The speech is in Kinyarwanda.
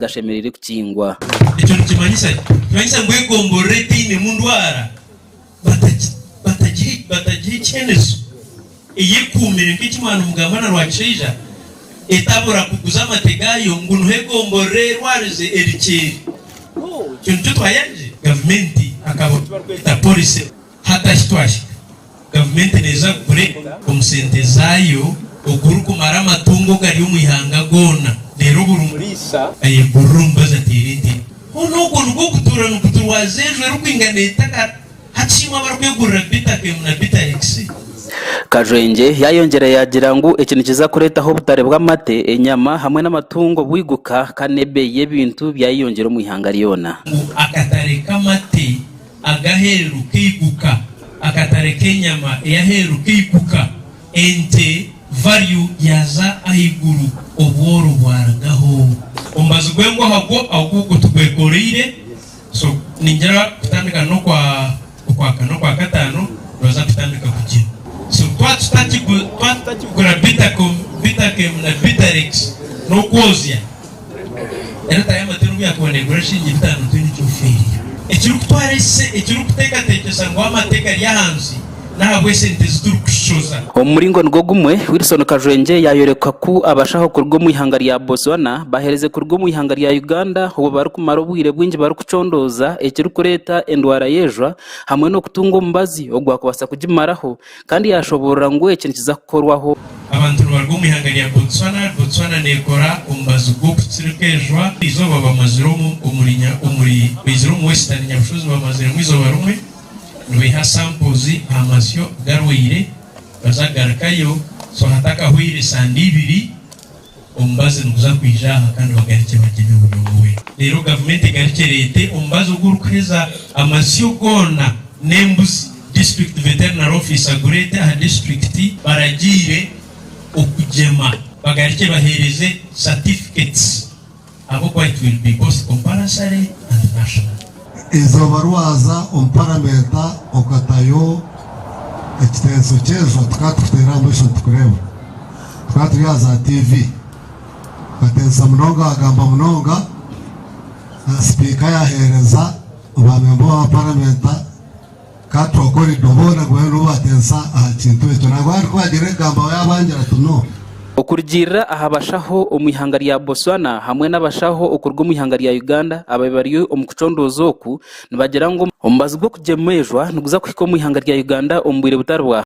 gashemerere kukingwa icyo kimanyisa ngwegombore tine mundwara batagiye icyemezo iyikumire nk'ikimwana umugambana rwakisheja etabura kuguza amategayo ngo ntuhegombore rwarize erikeri kintu twayaje gavumenti akabota police hatashitwaje gavumenti neza kure kumusentezayo oguru kumara amatungo gari umuyanga gona rero burumurisa aye burumba zatirindi unuko nuko kutura nukuturwazejwe rukwinganeta hachimwa barkwegurira bitake muna bitax Kajwenge yayongereye yagira ngo ikintu kiza kuretaho butare bw'amate enyama hamwe n'amatungo bwiguka kanebe y'ebintu byayiyongera mu ihanga ryona akatare kamate agaheru kiguka akatare kenyama yaheru kiguka ente value yaza ahiguru obworo bwaragaho umbazo gwengo hako akuko tugwekoreire so ninjara kutandika no kwa katano roza kutandika kujina so twatati kugura bitake na bitarex no kozia era tayama tenu yakubonegura shingi bitanu tuni cyufiri ekiri kutwarese ekiri kuteka tekesa ngo amateka yahanzi nahabwe sente ziturukushoza umuringo ngo gumwe Wilson Kajwenge yayoreka ku abashaho kurwo mu ihanga rya Botswana bahereze kurwo mu ihanga rya Uganda ubu bari kumara ubwire bwinji bari kucondoza ekiri kureta endwara yejwa hamwe no kutunga umbazi ogwa kubasa kujimaraho kandi yashobora ngo ikintu kizakorwaho abantu barwo mu ihanga rya Botswana nekora umbazi bwo kutsirikejwa izo baba maziro umuri biziro mu western nyabushozi bamaziro mwizo barumwe Nweha sampozi amasyo garwire bazagarakayo so hataka huire sandibiri umbaze nuza kwijaha kandi bagarike bagene ubuwe rero government garike umbaze ugurukweza amasyo gona Nembuzi district veterinary officer gurete a district baragire okujema bagarike bahereze certificates abo kwa it will be both compulsory and national izo barwaza umparamenta okatayo ekitenso cyezo tukatutera mbisho tukureba tukaturiyaza TV katensa mnoga agamba mnoga speaker yahereza bamembo wa paramenta katokori dobona gwero batensa akintu cyo nagwari kwagire gamba yabangira tuno okurgira ahabashaho umihanga rya Botswana hamwe n'abashaho okurwo umihanga rya Uganda ababariyo omukucondozo ku nibagira ngo umbazi bwo kugemejwa nuguza kwiko umihanga rya Uganda ombwire butarwa